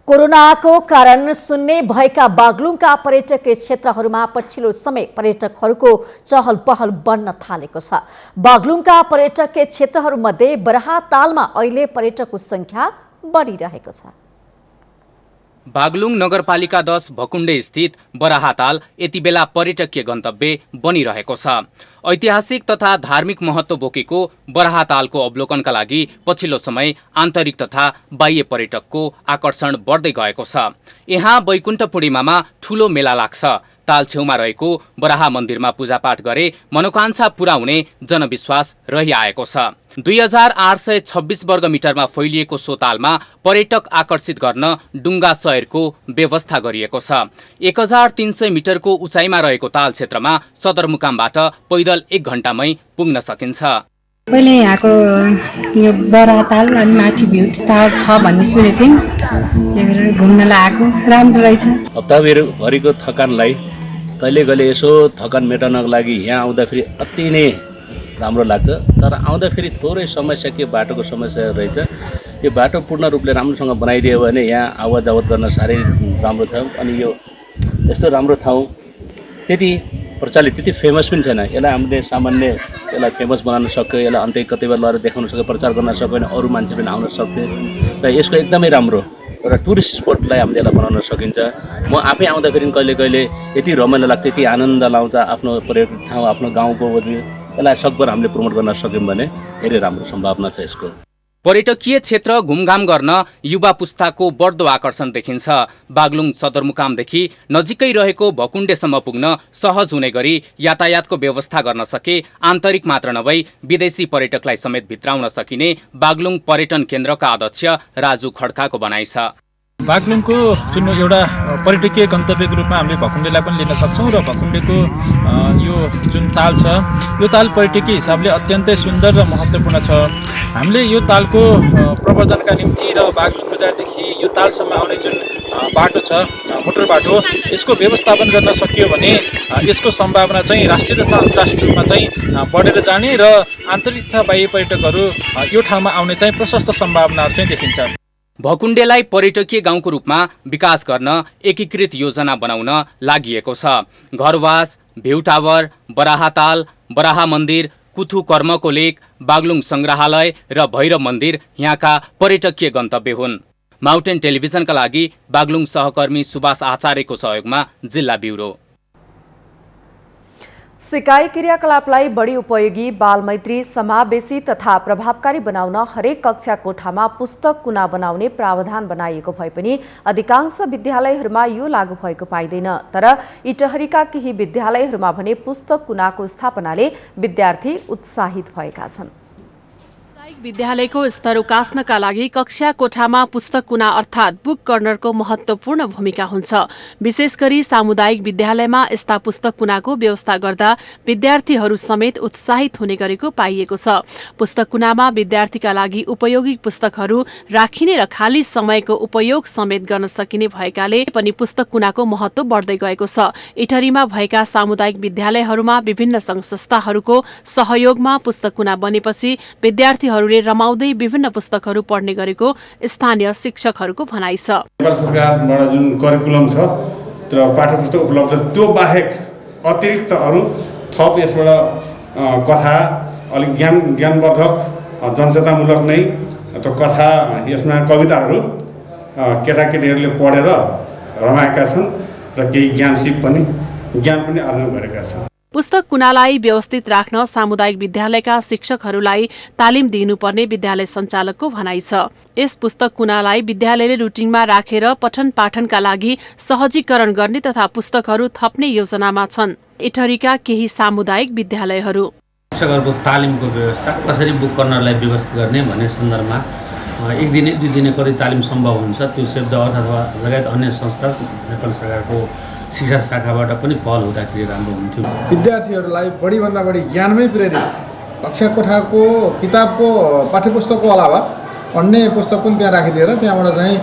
कोरोनाको कारण शून्य भएका बागलुङका पर्यटकीय क्षेत्रहरूमा पछिल्लो समय पर्यटकहरूको चहल पहल बढ्न थालेको छ। बागलुङका पर्यटकीय क्षेत्रहरूमध्ये बराहातालमा अहिले पर्यटकको संख्या बढिरहेको छ। बागलुङ नगरपालिका 10 भकुण्डे स्थित बराहाताल यति बेला पर्यटकीय गन्तव्य बनिरहेको छ। ऐतिहासिक तथा धार्मिक महत्त्व बोकेको बराहातालको अवलोकनका लागि पछिल्लो समय आन्तरिक तथा बाह्य पर्यटकको आकर्षण बढ्दै गएको छ। यहाँ वैकुण्ठ पूर्णिमामा ठूलो मेला लाग्छ। ताल छेउमा रहेको बराहा मन्दिरमा पूजापाठ गरे मनोकांक्षा पूरा हुने जनविश्वास रहिआएको छ। 2826 वर्ग मिटरमा फैलिएको सो तालमा पर्यटक आकर्षित गर्न डुङ्गा शहरको व्यवस्था गरिएको छ। 1300 मिटरको उचाइमा रहेको ताल क्षेत्रमा सदरमुकामबाट पैदल 1 घण्टामै पुग्न सकिन्छ। पहिले यहाँको यो बराहाताल अनि माथि भ्यू टावर छ भन्ने सुनेको थियौँ, त्यही भएर घुम्नलाई आएको राम्रो रहेछ। हप्ताभरिको थकानलाई कहिले कहिले यसो थकान मेटाउनको लागि यहाँ आउँदाखेरि अति नै राम्रो लाग्छ। तर आउँदाखेरि थोरै समस्या के बाटोको समस्या रहेछ, यो बाटो पूर्ण रूपले राम्रोसँग बनाइदियो भने यहाँ आवाज जावत गर्न साह्रै राम्रो छ। अनि यो यस्तो राम्रो ठाउँ त्यति प्रचलित त्यति फेमस पनि छैन। यसलाई हामीले सामान्य यसलाई फेमस बनाउन सक्यो, यसलाई अन्त्य कतै बेला लगेर देखाउन सक्यो, प्रचार गर्न सक्यो भने अरू मान्छे पनि आउन सक्थे र यसको एकदमै राम्रो एउटा टुरिस्ट स्पटलाई हामीले यसलाई बनाउन सकिन्छ। म आफै आउँदाखेरि कहिले कहिले यति रमाइलो लाग्छ, यति आनन्द लाउँछ आफ्नो पर्यटक ठाउँ, आफ्नो गाउँको यसलाई सकभर हामीले प्रमोट गर्न सक्यौँ भने धेरै राम्रो सम्भावना छ यसको। पर्यटकीय क्षेत्र घुमघाम गर्न युवा पुस्ताको बढ्दो आकर्षण देखिन्छ। बागलुङ सदरमुकामदेखि नजिकै रहेको भकुण्डेसम्म पुग्न सहज हुने गरी यातायातको व्यवस्था गर्न सके आन्तरिक मात्र नभई विदेशी पर्यटकलाई समेत भित्राउन सकिने बागलुङ पर्यटन केन्द्रका अध्यक्ष राजु खड्काको भनाइ छ। बागलुङको जुन एउटा पर्यटकीय गन्तव्यको रूपमा हामीले भकुण्डेलाई पनि लिन सक्छौँ र भकुण्डेको यो जुन ताल छ यो ताल पर्यटकीय हिसाबले अत्यन्तै सुन्दर र महत्त्वपूर्ण छ। हामीले यो तालको प्रवर्धनका निम्ति र बागलुङ बजारदेखि यो तालसम्म आउने जुन बाटो छ मोटर बाटो यसको व्यवस्थापन गर्न सकियो भने यसको सम्भावना चाहिँ राष्ट्रिय तथा अन्तर्राष्ट्रिय रूपमा चाहिँ बढेर जाने र आन्तरिक तथा बाह्य पर्यटकहरू यो ठाउँमा आउने चाहिँ प्रशस्त सम्भावनाहरू चाहिँ देखिन्छ। भकुण्डेलाई पर्यटकीय गाउँको रूपमा विकास गर्न एकीकृत योजना बनाउन लागिएको छ। घरवास, भ्यू टावर, बराहाताल, बराहा मन्दिर, कुथु कर्मको लेक, बागलुङ संग्रहालय र भैरव मन्दिर यहाँका पर्यटकीय गन्तव्य हुन्। माउन्टेन टेलिभिजनका लागि बागलुङ सहकर्मी सुभाष आचार्यको सहयोगमा जिल्ला ब्युरो। सिकाइ क्रियाकलापलाई बढी उपयोगी, बालमैत्री, समावेशी तथा प्रभावकारी बनाउन हरेक कक्षा कोठामा पुस्तक कुना बनाउने प्रावधान बनाइएको भए पनि अधिकांश विद्यालयहरूमा यो लागू भएको पाइँदैन। तर इटहरीका केही विद्यालयहरूमा भने पुस्तक कुनाको स्थापनाले विद्यार्थी उत्साहित भएका छन्। विद्यालयको स्तर उकास्नका लागि कक्षा कोठामा पुस्तक कुना अर्थात् बुक कर्नरको महत्त्वपूर्ण भूमिका हुन्छ। विशेष गरी सामुदायिक विद्यालयमा यस्ता पुस्तक कुनाको व्यवस्था गर्दा विद्यार्थीहरू समेत उत्साहित हुने गरेको पाइएको छ। पुस्तक कुनामा विद्यार्थीका लागि उपयोगी पुस्तकहरू राखिने र खाली समयको उपयोग समेत गर्न सकिने भएकाले पनि पुस्तक कुनाको महत्त्व बढ्दै गएको छ। इटहरीमा भएका सामुदायिक विद्यालयहरूमा विभिन्न सङ्घ संस्थाहरूको सहयोगमा पुस्तक कुना बनेपछि विद्यार्थीहरूले रमाउँदै विभिन्न पुस्तकहरू पढ्ने गरेको स्थानीय शिक्षकहरूको भनाइ छ। नेपाल सरकारबाट जुन करिकुलम छ र पाठ्यपुस्तक उपलब्ध त्यो बाहेक अतिरिक्त अरू थप यसबाट कथा अलिक ज्ञानवर्धक जनचेतनामूलक नै त कथा यसमा कविताहरू केटाकेटीहरूले पढेर रमाएका छन् र केही ज्ञान पनि आर्जन गरेका छन्। पुस्तक कुनालाई व्यवस्थित राख्न सामुदायिक विद्यालयका शिक्षकहरूलाई तालिम दिनुपर्ने विद्यालय सञ्चालकको भनाइ छ। यस पुस्तक कुनालाई विद्यालयले रुटिनमा राखेर पठन पाठनका लागि सहजीकरण गर्ने तथा पुस्तकहरू थप्ने योजनामा छन् इटहरीका केही सामुदायिक विद्यालयहरू। शिक्षकहरूको तालिमको व्यवस्था कसरी बुक कर्नरलाई व्यवस्थित गर्ने भन्ने सन्दर्भमा 1 दिने 2 दिने कति तालिम सम्भव हुन्छ त्यो सेभ द अर्थ अथवा लगायत अन्य संस्था नेपाल सरकारको शिक्षा शाखाबाट पनि पहल हुँदाखेरि राम्रो हुन्थ्यो। विद्यार्थीहरूलाई बढीभन्दा बढी ज्ञानमै प्रेरित कक्षा कोठाको किताबको पाठ्यपुस्तकको अलावा अन्य पुस्तक पनि त्यहाँ राखिदिएर त्यहाँबाट चाहिँ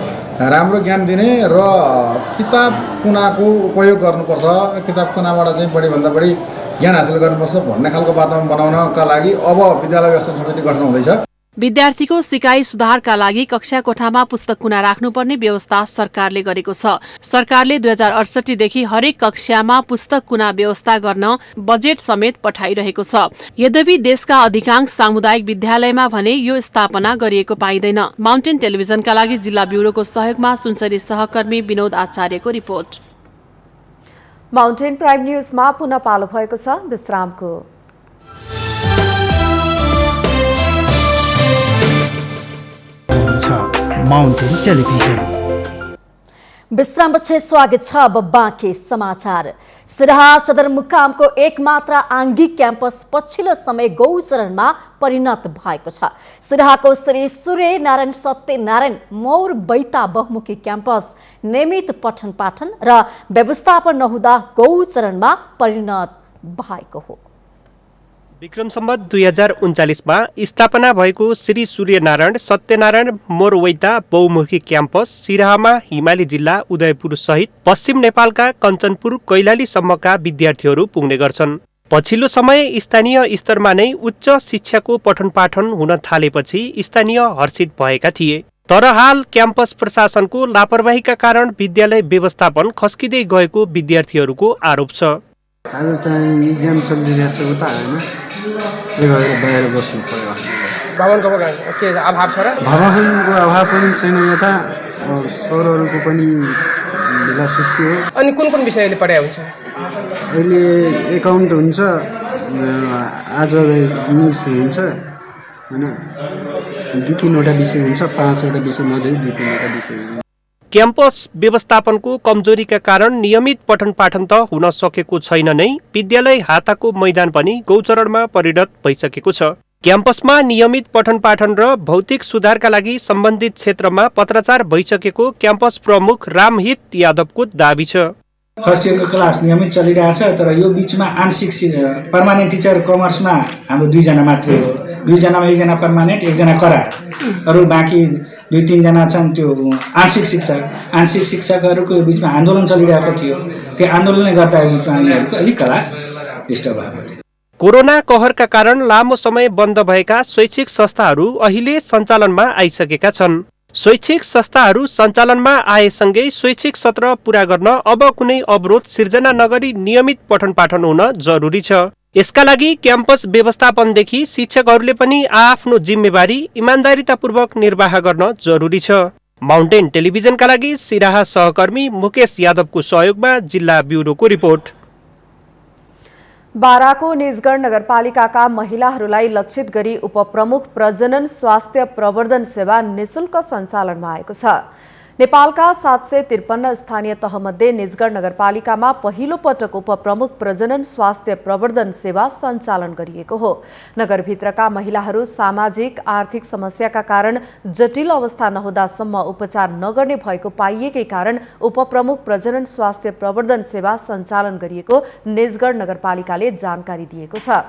राम्रो ज्ञान दिने र किताब कुनाको उपयोग गर्नुपर्छ, किताब कुनाबाट चाहिँ बढीभन्दा बढी ज्ञान हासिल गर्नुपर्छ भन्ने खालको वातावरण बनाउनका लागि अब विद्यालय व्यवस्थापन समिति गठन हुँदैछ। विद्यार्थीको सिकाइ सुधारका लागि कक्षा कोठामा पुस्तक कुना राख्नुपर्ने व्यवस्था सरकारले गरेको छ। सरकारले 2068 देखि हरेक कक्षामा पुस्तक कुना व्यवस्था गर्न बजेट समेत पठाइरहेको छ। यद्यपि देशका अधिकांश सामुदायिक विद्यालयमा भने यो स्थापना गरिएको पाइँदैन। माउन्टेन टेलिभिजनका लागि जिल्ला ब्युरोको सहयोगमा सुनसरी सहकर्मी विनोद आचार्यको रिपोर्ट। माउन्टेन प्राइम न्यूजमा पुनः पालो भएको छ विश्रामको। माउन्टेन टेलिभिजन विश्रामपछि स्वागत छ। अब बाँकी समाचार। सिराहा सदरमुकामको एकमात्र आङ्गिक क्याम्पस पछिल्लो समय गौचरणमा परिणत भएको छ। सिराहाको श्री सूर्य नारायण सत्यनारायण मौर बैता बहुमुखी क्याम्पस नियमित पठन पाठन र व्यवस्थापन नहुँदा गौचरणमा परिणत भएको हो। विक्रम सम्वत 2039 स्थापना भएको श्री सूर्यनारायण सत्यनारायण मोरवैता बहुमुखी क्याम्पस सिराहामा हिमाली जिल्ला उदयपुर सहित पश्चिम नेपालका कञ्चनपुर कैलालीसम्मका विद्यार्थीहरू पुग्ने गर्छन्। पछिल्लो समय स्थानीय स्तरमा नै उच्च शिक्षाको पठन पाठन हुन थालेपछि स्थानीय हर्षित भएका थिए। तर हाल क्याम्पस प्रशासनको लापरवाहीका कारण विद्यालय व्यवस्थापन खस्किँदै गएको विद्यार्थीहरूको आरोप छ। आज चाहिँ इक्जाम चलिरहेको छ उता होइन, त्यही भएर बाहिर बस्नु पर्यो। भवनको के अभाव छ र? भवनको अभाव पनि छैन, यता सरहरूको पनि ढिला सुस्ती हो। अनि कुन कुन विषयले पढाइ हुन्छ? अहिले एकाउन्ट हुन्छ, आज इङ्ग्लिस हुन्छ होइन, 2-3वटा विषय हुन्छ, 5वटा विषय मध्ये 2-3वटा विषय हुन्छ। क्याम्पस व्यवस्थापनको कमजोरीका कारण नियमित पठन पाठन त हुन सकेको छैन नै, विद्यालय हाताको मैदान पनि गौचरणमा परिणत भइसकेको छ। क्याम्पसमा नियमित पठन पाठन र भौतिक सुधारका लागि सम्बन्धित क्षेत्रमा पत्राचार भइसकेको क्याम्पस प्रमुख रामहित यादवको दाबी छ। फर्स्ट इयरको क्लास नियमित चलिरहेछ, तर यो बीचमा आंशिक पर्मानेन्ट टिचर कमर्समा हाम्रो 2 जना मात्रै हो। 2 जनामा 1 जना पर्मानेन्ट, 1 जना करार, अरू बाँकी 2-3 जना छन् त्यो आंशिक शिक्षक। आंशिक शिक्षकहरूको बीचमा आन्दोलन चलिरहेको थियो, त्यो आन्दोलनले गर्दा बीचमा उनीहरूको अलिक क्लास डिस्टर्ब भएको थियो। कोरोना कहरका कारण लामो समय बन्द भएका शैक्षिक संस्थाहरू अहिले सञ्चालनमा आइसकेका छन्। शैक्षिक संस्थाहरू सञ्चालनमा आएसँगै शैक्षिक सत्र पूरा गर्न अब कुनै अवरोध सिर्जना नगरी नियमित पठन पाठन हुन जरुरी छ। यसका लागि क्याम्पस व्यवस्थापनदेखि शिक्षकहरूले पनि आफ्नो जिम्मेवारी इमान्दारितापूर्वक निर्वाह गर्न जरुरी छ। माउन्टेन टेलिभिजनका लागि सिराहा सहकर्मी मुकेश यादवको सहयोगमा जिल्ला ब्युरोको रिपोर्ट। बाराको निजगढ नगरपालिकाका महिलाहरूलाई लक्षित गरी उपप्रमुख प्रजनन स्वास्थ्य प्रवर्धन सेवा निशुल्क सञ्चालनमा आएको छ। नेपालका 753 स्थानीय तहमध्ये निजगढ नगरपालिकामा पहिलो पटक उपप्रमुख प्रजनन स्वास्थ्य प्रवर्धन सेवा सञ्चालन गरिएको हो। नगरभित्रका महिलाहरू सामाजिक आर्थिक समस्याका कारण जटिल अवस्था नहुँदासम्म उपचार नगर्ने भएको पाइएकै कारण उपप्रमुख प्रजनन स्वास्थ्य प्रवर्धन सेवा सञ्चालन गरिएको निजगढ नगरपालिकाले जानकारी दिएको छ।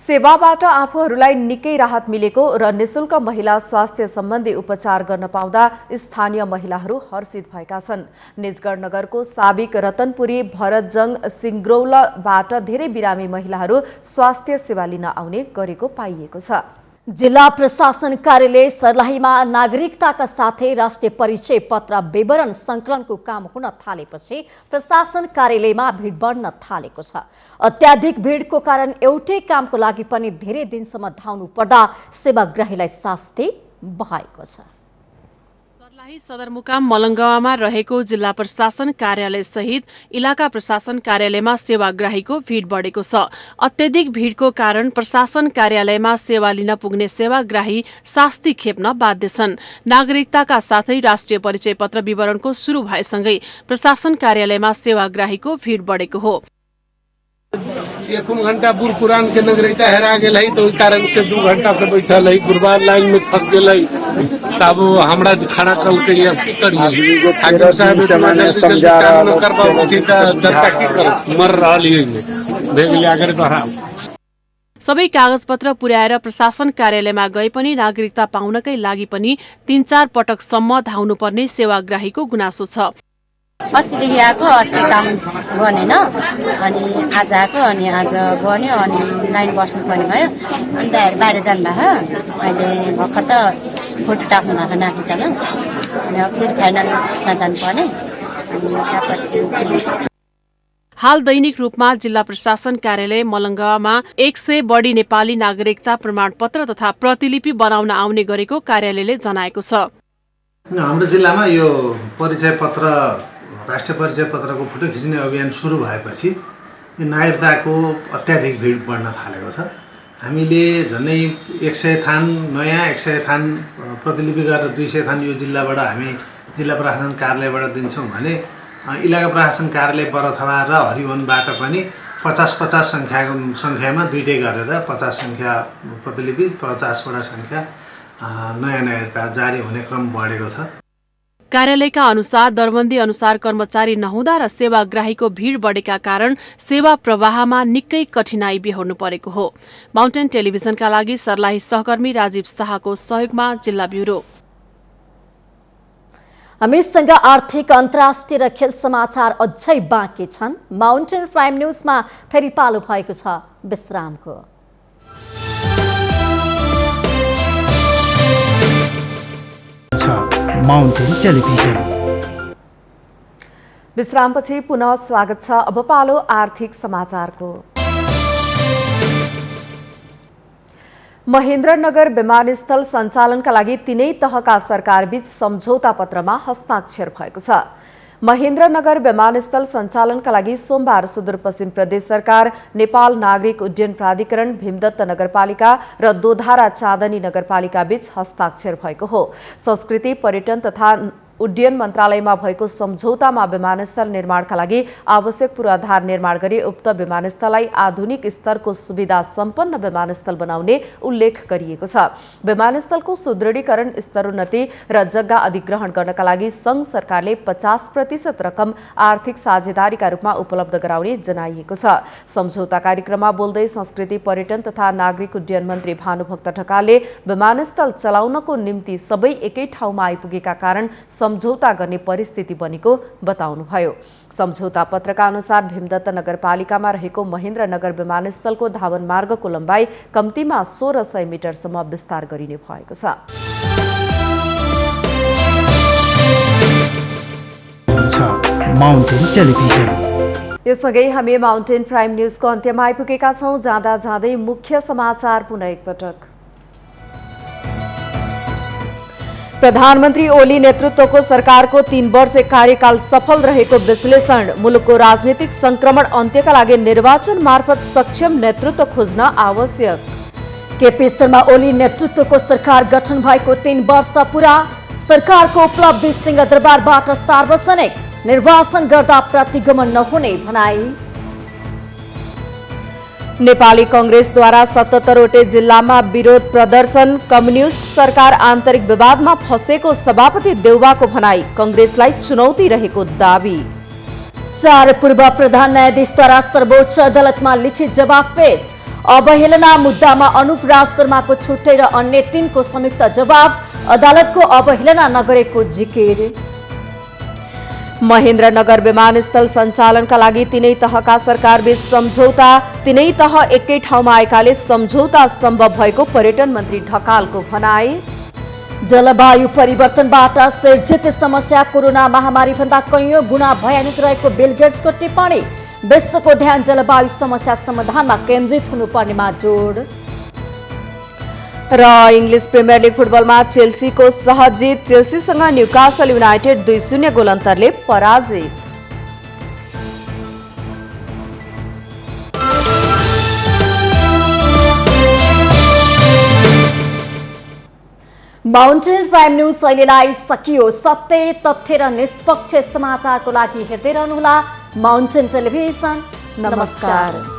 सेवाबाट आफूहरूलाई निकै राहत मिलेको र निशुल्क महिला स्वास्थ्य सम्बन्धी उपचार गर्न पाउँदा स्थानीय महिलाहरू हर्षित भएका छन्। निजगढ नगरको साबिक रतनपुरी भरतजङ सिङ्ग्रौलबाट धेरै बिरामी महिलाहरू स्वास्थ्य सेवा लिन आउने गरेको पाइएको छ। जिल्ला प्रशासन कार्यालय सर्लाहीमा नागरिकताका साथै राष्ट्रिय परिचय पत्र विवरण संकलनको काम हुन थालेपछि प्रशासन कार्यालयमा भिड बढ्न थालेको छ। अत्याधिक भिडको कारण एउटै कामको लागि पनि धेरै दिनसम्म धाउनु पर्दा सेवाग्राहीलाई शास्ति भएको छ। सर्लाही सदरमुकाम मलङ्गावामा रहेको जिल्ला प्रशासन कार्यालय सहित इलाका प्रशासन कार्यालयमा सेवाग्राहीको भिड बढेको छ। अत्यधिक भिडको कारण प्रशासन कार्यालयमा सेवा लिन पुग्ने सेवाग्राही शास्ति खेप्न बाध्य छन्। नागरिकताका साथै राष्ट्रिय परिचय पत्र विवरणको सुरु भएसँगै प्रशासन कार्यालयमा सेवाग्राहीको भिड बढेको हो। एक घंटा बुर पुरान के नगरिका हेरा गेल है, तो ओहि कारण से 2 घंटा से बैठल है, गुरुवार लाइन में थक गेल है, तब हमरा खड़ा कल के अब की करिए। हाकिम साहब काम न करबा छी त जनता की कर मर रहल है भेग आगर बहा। सबै कागजपत्र पुर्याएर प्रशासन कार्यालयमा गए पनि नागरिकता पाउनकै लागि पनि 3-4 पटकसम्म धाउनुपर्ने सेवाग्राहीको गुनासो छ। अस्तिदेखि आएको, अस्ति काम बनेन, अनि आज आएको, अनि आज बन्यो, अनि लाइन बस्नुपर्ने भयो, अनि त बाहिर जानुभयो। अहिले भर्खर त फोटो टाक्नु भएको नागरिकतामा, अनि अब फेरि फाइनलमा जानुपर्ने, अनि त्यसपछि हाल दैनिक रूपमा जिल्ला प्रशासन कार्यालय मलङ्गामा 100 बढी नेपाली नागरिकता प्रमाणपत्र तथा प्रतिलिपि बनाउन आउने गरेको कार्यालयले जनाएको छ। हाम्रो जिल्लामा यो परिचय पत्र, राष्ट्रिय परिचय पत्रको फोटो खिच्ने अभियान सुरु भएपछि यो नागरिकताको अत्याधिक भिड बढ्न थालेको छ। हामीले झन्डै 100 थान नयाँ 100 थान प्रतिलिपि गरेर 200 थान यो जिल्लाबाट हामी जिल्ला प्रशासन कार्यालयबाट दिन्छौँ भने इलाका प्रशासन कार्यालय बरथवा र हरिवनबाट पनि 50-50 सङ्ख्यामा दुईटै गरेर 50 सङ्ख्या प्रतिलिपि 50वटा सङ्ख्या नयाँ नागरिकता जारी हुने क्रम बढेको छ। कार्यालयका अनुसार दरबन्दी अनुसार कर्मचारी नहुँदा र सेवाग्राहीको भीड़ बढेका कारण सेवा प्रवाहमा निकै कठिनाई बेहोर्नु परेको हो। माउन्टेन टेलिभिजनका लागि सर्लाही सहकर्मी राजीव शाहको सहयोगमा जिल्ला ब्युरो। हामीसँग आर्थिक अन्तर्राष्ट्रिय र खेल समाचार अझै बाँकी छन्। माउन्टेन प्राइम न्यूजमा फेरि पालो भएको छ विश्रामको। Mountain television. विश्रामपछि पुनः स्वागत छ। अब पालो आर्थिक समाचारको। महेन्द्रनगर विमानस्थल सञ्चालनका लागि 3 तहका सरकारबीच सम्झौता पत्रमा हस्ताक्षर भएको छ। महेन्द्रनगर विमानस्थल सञ्चालनका लागि सोमबार सुदूरपश्चिम प्रदेश सरकार, नेपाल नागरिक उड्डयन प्राधिकरण, भीमदत्त नगरपालिका र दोधारा चाँदनी नगरपालिका बीच हस्ताक्षर भएको हो। संस्कृति, पर्यटन तथा उड्डयन मन्त्रालयमा भएको सम्झौतामा विमानस्थल निर्माणका लागि आवश्यक पूर्वाधार निर्माण गरी उक्त विमानस्थललाई आधुनिक स्तरको सुविधा सम्पन्न विमानस्थल बनाउने उल्लेख गरिएको छ। विमानस्थलको सुदृढीकरण, स्तरोन्नति र जग्गा अधिग्रहण गर्नका लागि संघ सरकारले 50% रकम आर्थिक साझेदारीका रूपमा उपलब्ध गराउने जनाइएको छ। सम्झौता कार्यक्रममा बोल्दै संस्कृति, पर्यटन तथा नागरिक उड्डयन मन्त्री भानुभक्त ढकालले विमानस्थल चलाउनको निम्ति सबै एकै ठाउँमा आइपुगेका कारण सम्झौता गर्ने परिस्थिति बनेको बताउनुभयो। सम्झौता पत्रका अनुसार भीमदत्त नगरपालिकामा रहेको महेन्द्रनगर विमानस्थलको धावन मार्गको लम्बाइ कम्तीमा 1600 मिटरसम्म विस्तार गरिने भएको छ। Mountain television. यससँगै हामी माउन्टेन प्राइम न्यूजको अन्त्यमा आइपुगेका छौं। जाँदा जाँदै मुख्य समाचार पुनः एकपटक। प्रधानमन्त्री ओली नेतृत्वको सरकारको 3 वर्ष कार्यकाल सफल रहेको विश्लेषण। मुलुकको राजनीतिक संक्रमण अन्त्यका लागि निर्वाचन मार्फत सक्षम नेतृत्व खोज्न आवश्यक। केपी शर्मा ओली नेतृत्वको सरकार गठन भएको 3 वर्ष पूरा। सरकारको उपलब्धि सिंहदरबारबाट सार्वजनिक। निर्वाचन गर्दा प्रतिगमन नहुने भनाई। नेपाली कांग्रेसद्वारा 77 वटै जिल्लामा विरोध प्रदर्शन। कम्युनिस्ट सरकार आन्तरिक विवादमा फँसेको सभापति देउवाको भनाई। कांग्रेसलाई चुनौती रहेको दावी। 4 पूर्व प्रधान न्यायाधीशद्वारा सर्वोच्च अदालतमा लिखित जवाफ पेश। अवहेलना मुद्दामा अनुप राज शर्माको छुट्टै र अन्य 3 को संयुक्त जवाफ। अदालतको अवहेलना नगरेको जिकिर। महेन्द्रनगर विमानस्थल सञ्चालनका लागि 3 तहका सरकारबीच सम्झौता। 3 तह एकै ठाउँमा आएकाले सम्झौता सम्भव भएको पर्यटन मन्त्री ढकालको भनाई। जलवायु परिवर्तनबाट सिर्जित समस्या कोरोना महामारी भन्दा कैयौं गुणा भयानक रहेको बिल गेट्सको टिप्पणी। विश्वको ध्यान जलवायु समस्या समाधानमा केन्द्रित हुनुपर्नेमा जोड। र इङ्ग्लिस प्रिमियर लिग फुटबलमा चेल्सीको सहज जित। चेल्सीसँग न्युकासल युनाइटेड 2-0 गोल अन्तरले पराजित। माउन्टेन प्राइम न्यूज अहिलेलाई सकियो। सत्य, तथ्य र निष्पक्ष समाचारको लागि हेर्दै रहनुहोला माउन्टेन टेलिभिजन। नमस्कार।